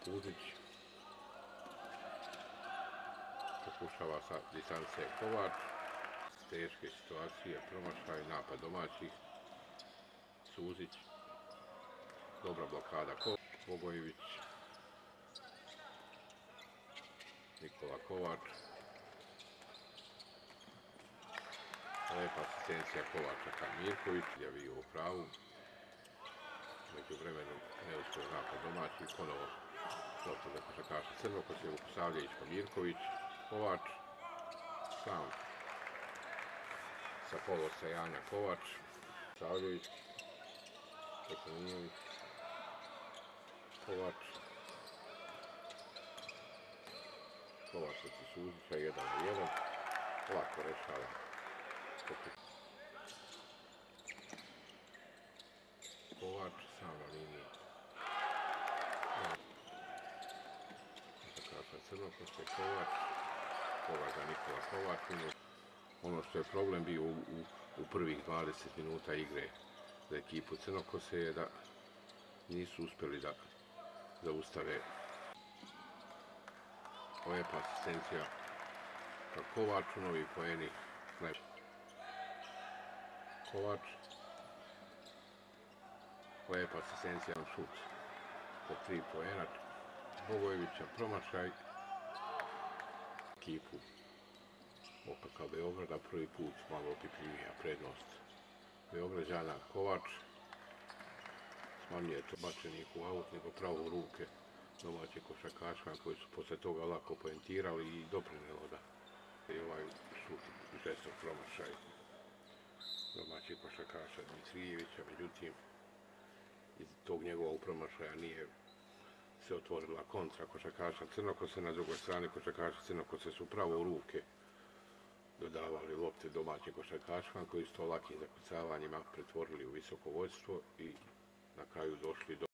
Kuzić pokušava sa distance Kovač, teške situacije, promašaj, napad domaćih, Suzić, dobra blokada Bogojević, Nikola Kovač, lepa asistencija Kovača ka Mirković, javi u pravu, međuvremenu neuspio napad domaćih, ponovo lopta za košarkaša Crnokos, Vukosavljević pa Mirković, Kovač, sam sa polostajanja Kovač, Savljević, Petronijević, Kovač, Kovač protiv Suzića, 1-1, lako rešava. Kovač, sam na liniji. Košarkaša Crnokos je Kovač, pogađa Nikola Kovač. Ono što je problem bio u prvih 20 minuta igre za ekipu Crnokose je da nisu uspjeli da zaustave. Lepa asistencija ka Kovaču, novi poeni. Kovač, lepa asistencija na šut za 3 poena. Bogojevića promašaj. Ekipu OPK Beograda prvi put malo opipljivija prednost Beograđana. Kovač smanjuje to bačenih u aut nego pravo u ruke domaćih košarkaša koji su posle toga lako poentirali i doprinelo da je ovaj šut žestok promašaj domaćih košarkaša Dmitrijevića, međutim iz tog njegovog promašaja nije se otvorila kontra košarkaša Crnokose. Na drugoj strani košarkaša Crnokose su pravo u ruke dodavali lopte domaćim košarkašima koji su to lakim zakucavanjima pretvorili u visoko vođstvo i na kraju došli do